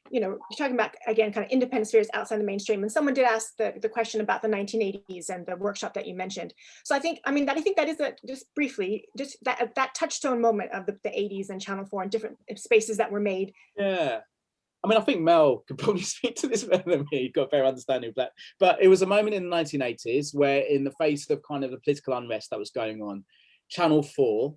you're talking about, again, kind of independent spheres outside the mainstream, and someone did ask the question about the 1980s and the workshop that you mentioned. So I think that is just briefly, just that touchstone moment of the 80s and Channel 4 and different spaces that were made. Yeah. I think Mel could probably speak to this better than me. You've got a better understanding of that. But it was a moment in the 1980s where, in the face of kind of the political unrest that was going on, Channel 4,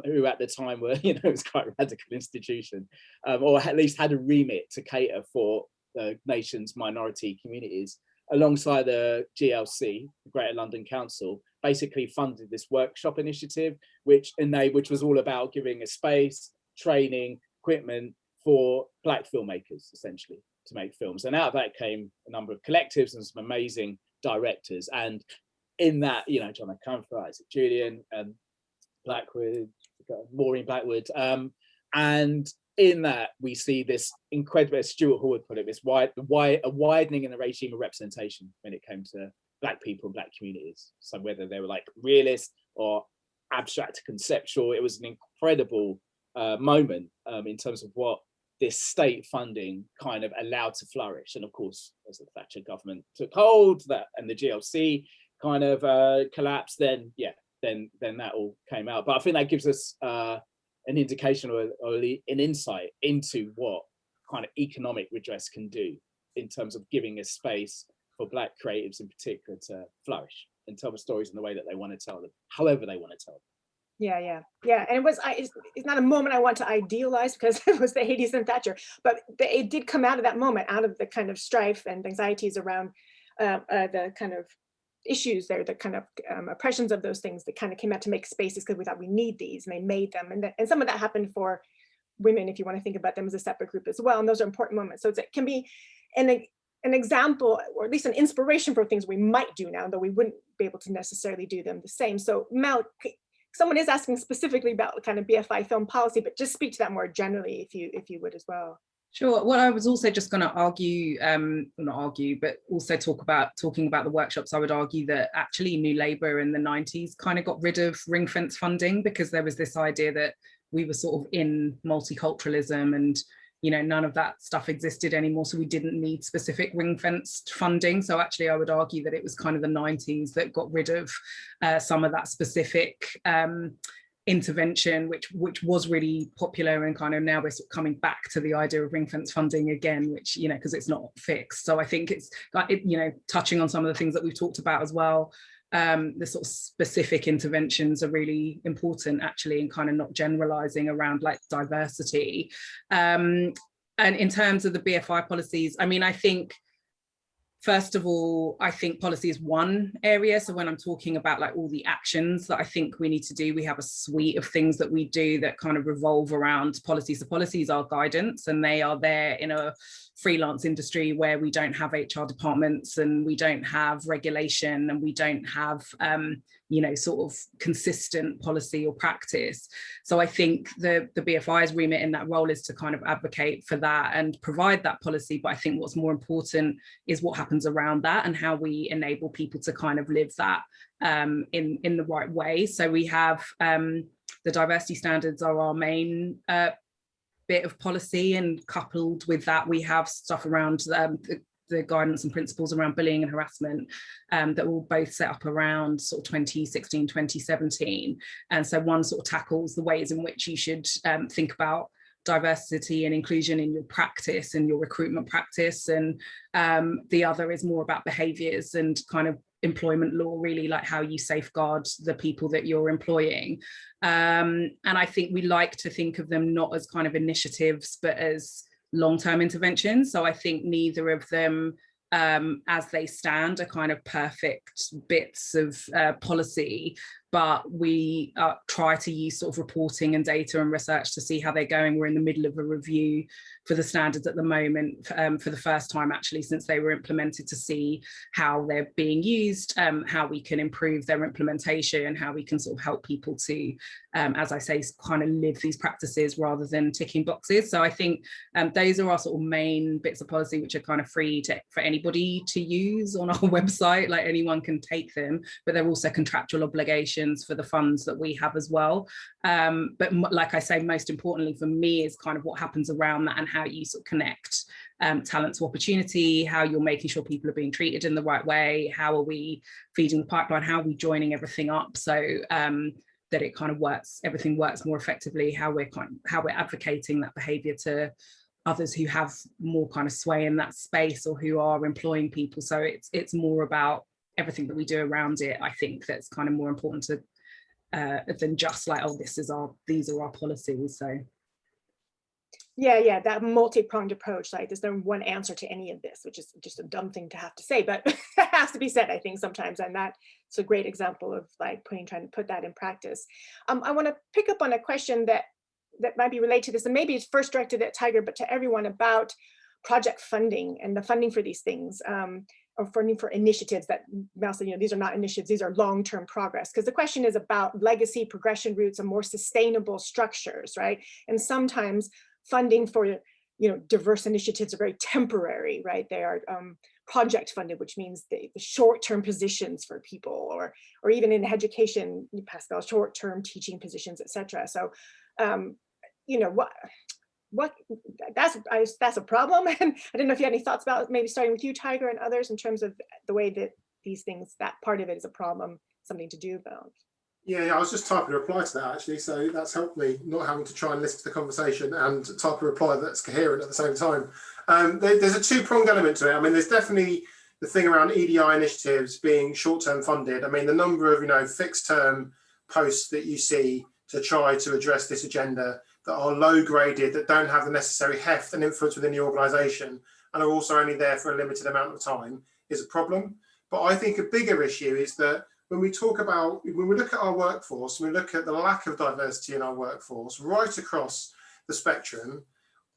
who at the time were, it was quite a radical institution, or at least had a remit to cater for the nation's minority communities, alongside the GLC, the Greater London Council, basically funded this workshop initiative, which was all about giving a space, training, equipment for Black filmmakers, essentially, to make films. And out of that came a number of collectives and some amazing directors. And in that, John O'Connor, Isaac Julian, Blackwood, Maureen Blackwood, and in that we see this incredible, as Stuart Hall would put it, this a widening in the regime of representation when it came to Black people and Black communities. So whether they were like realist or abstract conceptual, it was an incredible moment in terms of what this state funding kind of allowed to flourish. And of course, as the Thatcher government took hold, and the GLC kind of collapsed, then that all came out. But I think that gives us an indication or an insight into what kind of economic redress can do in terms of giving a space for Black creatives in particular to flourish and tell the stories in the way that they want to tell them, however they want to tell them. Yeah. And it's not a moment I want to idealize, because it was the 80s and Thatcher, but it did come out of that moment, out of the kind of strife and anxieties around the kind of issues there, the kind of oppressions of those things that kind of came out to make spaces, because we thought we need these, and they made them. And some of that happened for women, if you want to think about them as a separate group as well. And those are important moments. So it can be an example, or at least an inspiration for things we might do now, though we wouldn't be able to necessarily do them the same. So Mel, someone is asking specifically about kind of BFI film policy, but just speak to that more generally, if you would as well. Sure. Well, I was also just going to argue, not argue, but also talking about the workshops. I would argue that actually New Labour in the 90s kind of got rid of ring fence funding, because there was this idea that we were sort of in multiculturalism, and none of that stuff existed anymore, so we didn't need specific ring-fenced funding. So actually I would argue that it was kind of the 90s that got rid of some of that specific intervention, which was really popular, and kind of now we're sort of coming back to the idea of ring-fence funding again, which, because it's not fixed. So I think it's, touching on some of the things that we've talked about as well, the sort of specific interventions are really important actually, and kind of not generalizing around like diversity. And in terms of the BFI policies, I mean, I think, first of all, I think policy is one area. So when I'm talking about like all the actions that I think we need to do, we have a suite of things that we do that kind of revolve around policy. So policies are guidance, and they are there in a freelance industry where we don't have HR departments and we don't have regulation and we don't have, you know, sort of consistent policy or practice. So I think the BFI's remit in that role is to kind of advocate for that and provide that policy. But I think what's more important is what happens around that and how we enable people to kind of live that in the right way. So we have the diversity standards are our main bit of policy, and coupled with that we have stuff around the guidance and principles around bullying and harassment that were both set up around sort of 2016, 2017. And so one sort of tackles the ways in which you should think about diversity and inclusion in your practice and your recruitment practice, and the other is more about behaviours and kind of employment law, really, like how you safeguard the people that you're employing. And I think we like to think of them not as kind of initiatives, but as long-term interventions. So I think neither of them, as they stand, are kind of perfect bits of policy, but we try to use sort of reporting and data and research to see how they're going. We're in the middle of a review for the standards at the moment, for the first time actually since they were implemented, to see how they're being used, how we can improve their implementation, how we can sort of help people to, as I say, kind of live these practices rather than ticking boxes. So I think those are our sort of main bits of policy, which are kind of free for anybody to use on our website, like anyone can take them, but they're also contractual obligations for the funds that we have as well. But like I say, most importantly for me is kind of what happens around that and how you sort of connect talent to opportunity, how you're making sure people are being treated in the right way, how are we feeding the pipeline, how are we joining everything up so that it kind of works, everything works more effectively, how we're advocating that behaviour to others who have more kind of sway in that space or who are employing people. So it's more about everything that we do around it. I think that's kind of more important to than just like, oh, these are our policies. So yeah, that multi-pronged approach, like there's no one answer to any of this, which is just a dumb thing to have to say, but it has to be said, I think, sometimes. And that's a great example of like trying to put that in practice. I want to pick up on a question that might be related to this, and maybe it's first directed at Tiger, but to everyone, about project funding and the funding for these things, or funding for initiatives that, you know, these are not initiatives, these are long-term progress. Because the question is about legacy, progression routes, and more sustainable structures, right? And sometimes funding for, you know, diverse initiatives are very temporary, right? They are project funded, which means the short-term positions for people, or even in education, Pascal, short-term teaching positions, etc. So, you know, that's a problem. And I don't know if you had any thoughts about maybe starting with you, Tiger, and others, in terms of the way that these things, that part of it is a problem, something to do about. Yeah, I was just typing a reply to that actually, so that's helped me not having to try and listen to the conversation and type a reply that's coherent at the same time. There's a two-pronged element to it. I mean, there's definitely the thing around EDI initiatives being short-term funded. I mean, the number of, you know, fixed-term posts that you see to try to address this agenda that are low graded, that don't have the necessary heft and influence within the organisation, and are also only there for a limited amount of time, is a problem. But I think a bigger issue is that when we look at our workforce, when we look at the lack of diversity in our workforce right across the spectrum,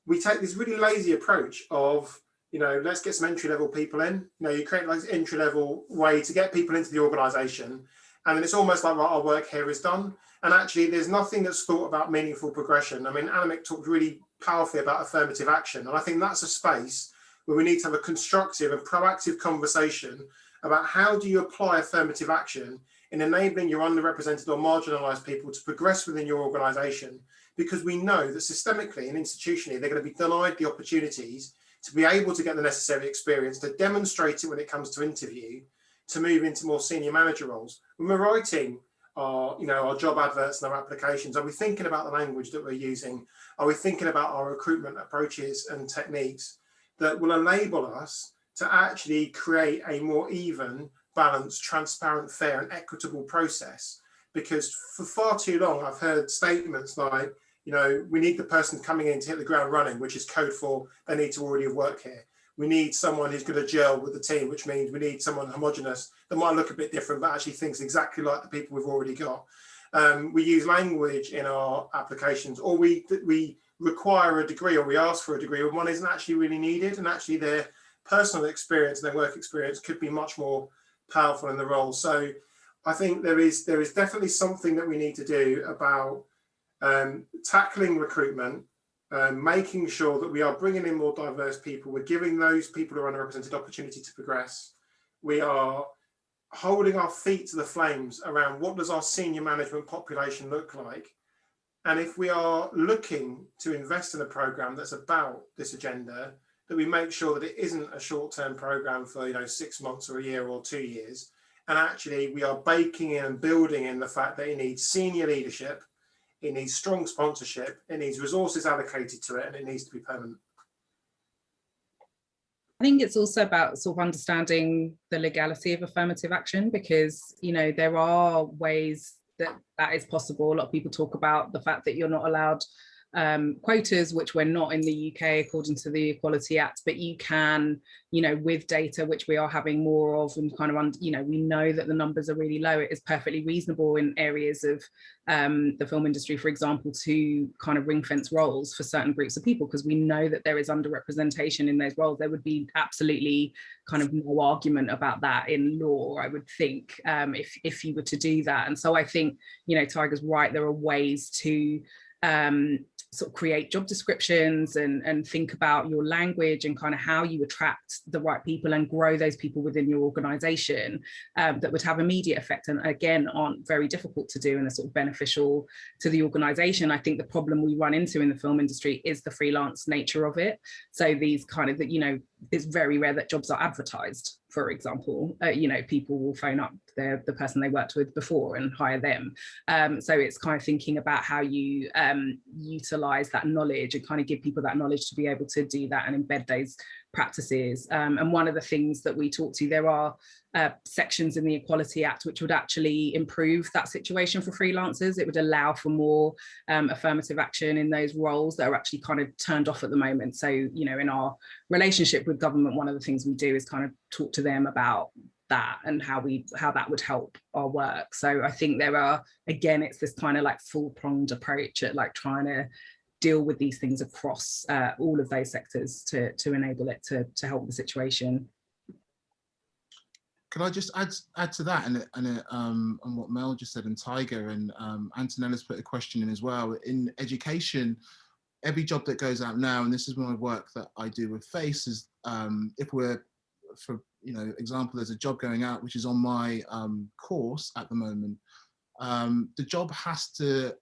we take this really lazy approach of, you know, let's get some entry-level people in. You know, you create like an entry-level way to get people into the organisation, and then it's almost like, well, our work here is done. And actually, there's nothing that's thought about meaningful progression. I mean, Annemiek talked really powerfully about affirmative action, and I think that's a space where we need to have a constructive and proactive conversation about how do you apply affirmative action in enabling your underrepresented or marginalised people to progress within your organisation, because we know that systemically and institutionally, they're going to be denied the opportunities to be able to get the necessary experience, to demonstrate it when it comes to interview, to move into more senior manager roles. When we're writing our job adverts and our applications, are we thinking about the language that we're using? Are we thinking about our recruitment approaches and techniques that will enable us to actually create a more even, balanced, transparent, fair and equitable process. Because for far too long, I've heard statements like, you know, we need the person coming in to hit the ground running, which is code for they need to already have worked here. We need someone who's going to gel with the team, which means we need someone homogenous that might look a bit different, but actually thinks exactly like the people we've already got. We use language in our applications, or we require a degree, or we ask for a degree when one isn't actually really needed, and actually their personal experience and their work experience could be much more powerful in the role. So I think there is definitely something that we need to do about tackling recruitment, making sure that we are bringing in more diverse people, we're giving those people who are underrepresented opportunity to progress, we are holding our feet to the flames around what does our senior management population look like. And if we are looking to invest in a program that's about this agenda, that we make sure that it isn't a short-term program for, you know, 6 months or a year or 2 years. And actually we are baking in and building in the fact that it needs senior leadership, it needs strong sponsorship, it needs resources allocated to it, and it needs to be permanent. I think it's also about sort of understanding the legality of affirmative action, because, you know, there are ways that is possible. A lot of people talk about the fact that you're not allowed quotas, which we're not in the UK according to the Equality Act, but you can, you know, with data, which we are having more of, and kind of, you know, we know that the numbers are really low. It is perfectly reasonable in areas of the film industry, for example, to kind of ring fence roles for certain groups of people, because we know that there is underrepresentation in those roles. There would be absolutely kind of no argument about that in law, I would think, if you were to do that. And so I think, you know, Tiger's right, there are ways to sort of create job descriptions and think about your language and kind of how you attract the right people and grow those people within your organization, that would have immediate effect, and again aren't very difficult to do and are sort of beneficial to the organization. I think the problem we run into in the film industry is the freelance nature of it. So these kind of, you know, it's very rare that jobs are advertised, for example. You know, people will phone up the person they worked with before and hire them. So it's kind of thinking about how you utilize that knowledge and kind of give people that knowledge to be able to do that and embed those practices. And one of the things that we talk to, there are sections in the Equality Act which would actually improve that situation for freelancers. It would allow for more affirmative action in those roles that are actually kind of turned off at the moment. So, you know, in our relationship with government, one of the things we do is kind of talk to them about that and how that would help our work. So I think there are, again, it's this kind of like full-pronged approach at like trying to deal with these things across all of those sectors to enable it to help the situation. Could I just add to that and what Mel just said, and Tiger and Antonella's put a question in as well. In education, every job that goes out now, and this is my work that I do with FACE, is if we're, for, you know, example, there's a job going out which is on my course at the moment, the job has to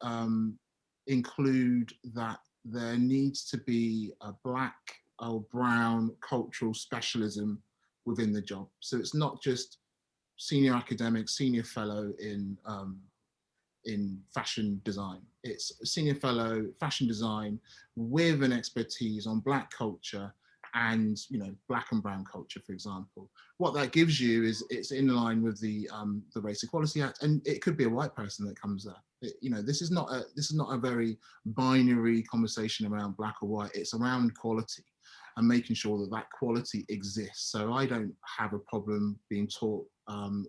include that there needs to be a black or brown cultural specialism within the job. So it's not just senior academic, senior fellow in fashion design. It's a senior fellow fashion design with an expertise on black culture and, you know, black and brown culture, for example. What that gives you is it's in line with the Race Equality Act, and it could be a white person that comes there. You know, this is not a very binary conversation around black or white. It's around quality and making sure that that quality exists. So I don't have a problem being taught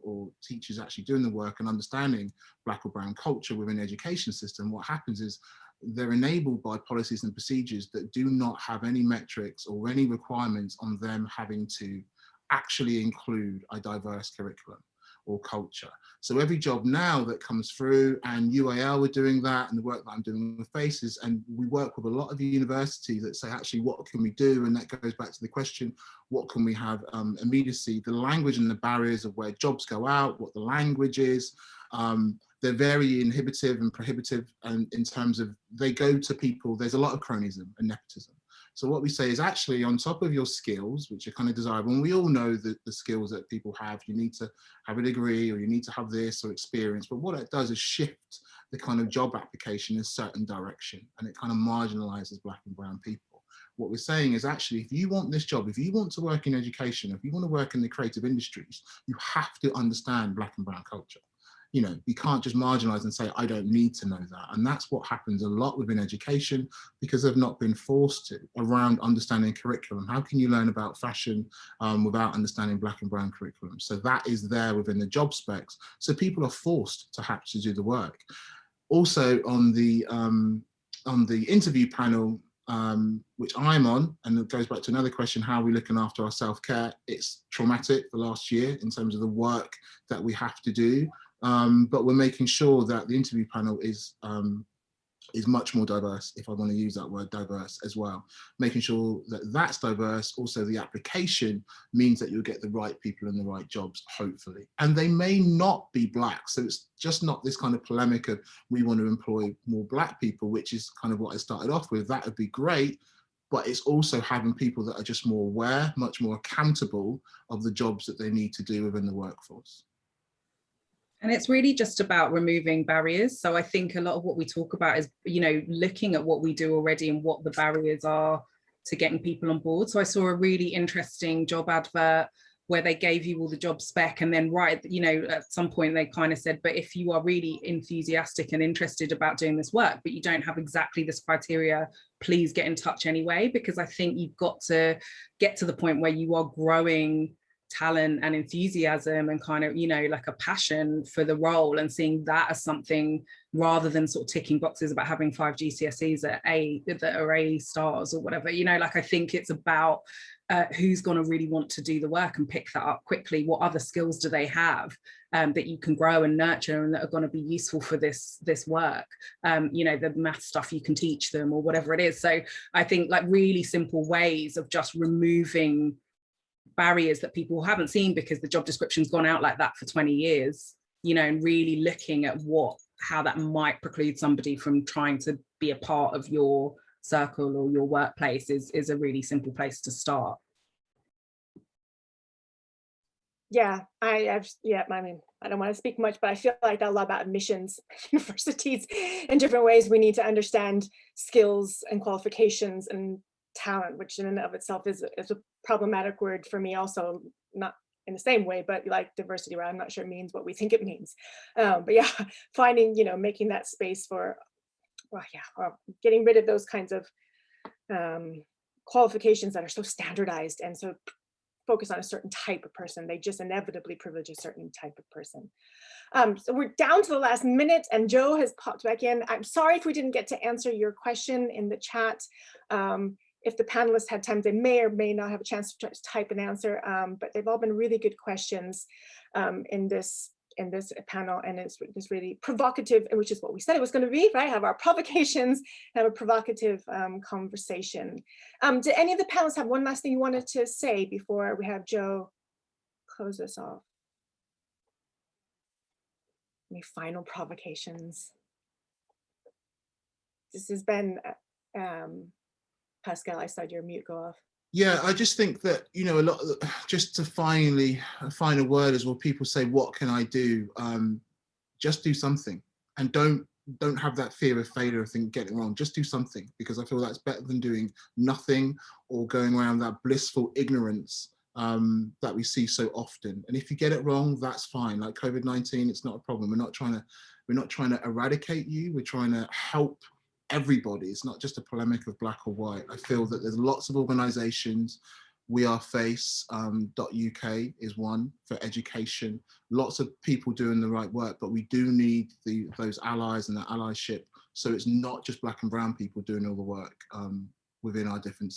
or teachers actually doing the work and understanding black or brown culture within the education system. What happens is they're enabled by policies and procedures that do not have any metrics or any requirements on them having to actually include a diverse curriculum or culture. So every job now that comes through, and UAL are doing that, and the work that I'm doing with FACES, and we work with a lot of universities that say, actually, what can we do? And that goes back to the question, what can we have immediacy? The language and the barriers of where jobs go out, what the language is, they're very inhibitive and prohibitive, and in terms of they go to people, there's a lot of cronyism and nepotism. So what we say is actually on top of your skills, which are kind of desirable, and we all know that the skills that people have, you need to have a degree or you need to have this or experience, but what it does is shift the kind of job application in a certain direction, and it kind of marginalizes black and brown people. what we're saying is actually, if you want this job, if you want to work in education, if you want to work in the creative industries, you have to understand Black and brown culture. You know, you can't just marginalize and say, I don't need to know that. And that's what happens a lot within education, because they've not been forced to, around understanding curriculum. How can you learn about fashion without understanding Black and brown curriculum? So that is there within the job specs. So people are forced to have to do the work. Also on the interview panel, which I'm on, and it goes back to another question, how are we looking after our self-care? It's traumatic the last year in terms of the work that we have to do. But we're making sure that the interview panel is much more diverse, if I want to use that word, diverse as well. Making sure that that's diverse. Also, the application means that you'll get the right people in the right jobs, hopefully. And they may not be Black. So it's just not this kind of polemic of we want to employ more Black people, which is kind of what I started off with. That would be great. But it's also having people that are just more aware, much more accountable of the jobs that they need to do within the workforce. And it's really just about removing barriers. So I think a lot of what we talk about is, you know, looking at what we do already and what the barriers are to getting people on board. So I saw a really interesting job advert where they gave you all the job spec, and then you know, at some point they kind of said, but if you are really enthusiastic and interested about doing this work, but you don't have exactly this criteria, please get in touch anyway, because I think you've got to get to the point where you are growing talent and enthusiasm and kind of, you know, like a passion for the role, and seeing that as something rather than sort of ticking boxes about having 5 GCSEs that are A stars or whatever, you know, like I think it's about who's going to really want to do the work and pick that up quickly. What other skills do they have that you can grow and nurture and that are going to be useful for this work? You know, the math stuff you can teach them or whatever it is. So I think like really simple ways of just removing barriers that people haven't seen because the job description's gone out like that for 20 years, you know, and really looking at how that might preclude somebody from trying to be a part of your circle or your workplace is a really simple place to start. Yeah, I mean, I don't want to speak much, but I feel like a lot about admissions, universities in different ways. We need to understand skills and qualifications and talent, which in and of itself is a problematic word for me also, not in the same way, but like diversity, where I'm not sure it means what we think it means. But yeah, finding, you know, making that space for, well, yeah, getting rid of those kinds of qualifications that are so standardized and so focused on a certain type of person. They just inevitably privilege a certain type of person. So we're down to the last minute and Joe has popped back in. I'm sorry if we didn't get to answer your question in the chat. If the panelists had time, they may or may not have a chance to type an answer, but they've all been really good questions in this panel, and it's really provocative, which is what we said it was going to be, right? Have our provocations, have a provocative conversation. Did any of the panelists have one last thing you wanted to say before we have Joe close us off? Any final provocations? This has been Pascal, I saw your mute go off. Yeah, I just think that, you know, just to finally find a word is, well, people say, what can I do? Just do something, and don't have that fear of failure, of getting it wrong. Just do something, because I feel that's better than doing nothing or going around that blissful ignorance that we see so often. And if you get it wrong, that's fine. Like COVID-19, it's not a problem. We're not trying to eradicate you. We're trying to help everybody. It's not just a polemic of black or white. I feel that there's lots of organizations. weareface.uk is one for education. Lots of people doing the right work, but we do need those allies and that allyship. So it's not just black and brown people doing all the work within our different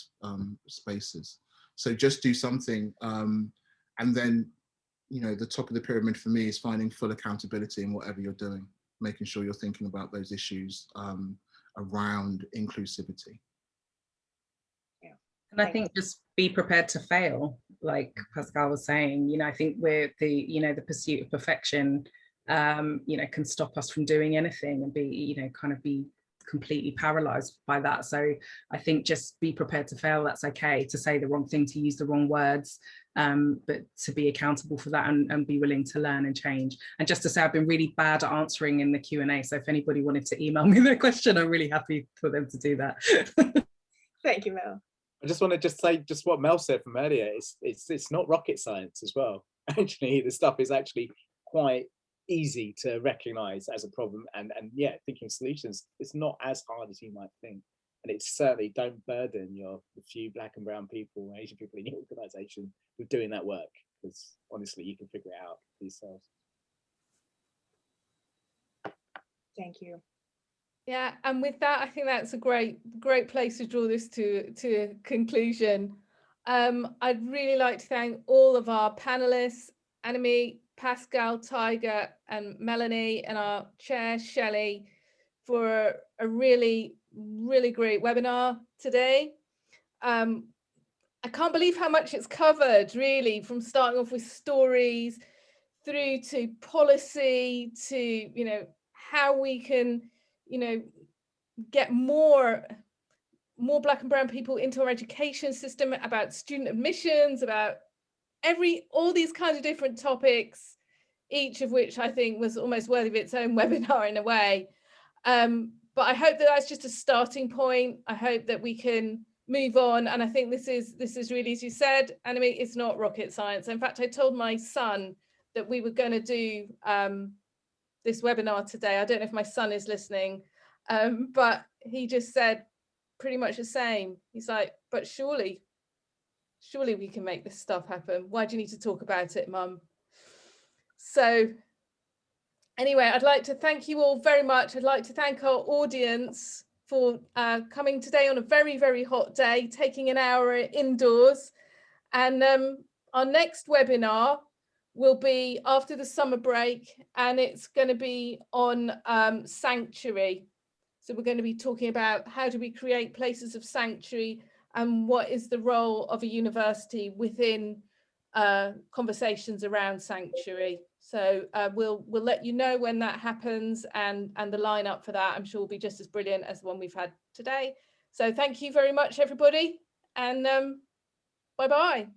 spaces. So just do something. And then, you know, the top of the pyramid for me is finding full accountability in whatever you're doing, making sure you're thinking about those issues around inclusivity. Yeah. And I think just be prepared to fail, like Pascal was saying. You know, I think the pursuit of perfection, you know, can stop us from doing anything and be, you know, kind of be completely paralyzed by that. So I think just be prepared to fail. That's okay, to say the wrong thing, to use the wrong words, but to be accountable for that and be willing to learn and change. And just to say, I've been really bad at answering in the Q&A, so if anybody wanted to email me their question, I'm really happy for them to do that. Thank you, Mel. I just want to say just what Mel said from earlier. It's not rocket science as well. Actually, the stuff is actually quite easy to recognize as a problem, and yeah, thinking solutions, it's not as hard as you might think. And it's certainly, don't burden the few Black and brown people, Asian people in your organization with doing that work, because honestly, you can figure it out for yourselves. Thank you. Yeah, and with that, I think that's a great place to draw this to a conclusion. I'd really like to thank all of our panelists, Anime, Pascal, Tiger, and Melanie, and our chair, Shelley, for a really great webinar today. I can't believe how much it's covered, really, from starting off with stories through to policy to, you know, how we can, you know, get more Black and brown people into our education system, about student admissions, about all these kinds of different topics, each of which I think was almost worthy of its own webinar in a way. But I hope that that's just a starting point. I hope that we can move on. And I think this is really, as you said, Anime, it's not rocket science. In fact, I told my son that we were going to do this webinar today. I don't know if my son is listening, but he just said pretty much the same. He's like, but surely we can make this stuff happen. Why do you need to talk about it, Mum? So anyway, I'd like to thank you all very much. I'd like to thank our audience for coming today on a very hot day, taking an hour indoors. And our next webinar will be after the summer break, and it's going to be on sanctuary. So we're going to be talking about how do we create places of sanctuary, and what is the role of a university within conversations around sanctuary. So we'll let you know when that happens, and the lineup for that I'm sure will be just as brilliant as the one we've had today. So thank you very much, everybody, and bye-bye.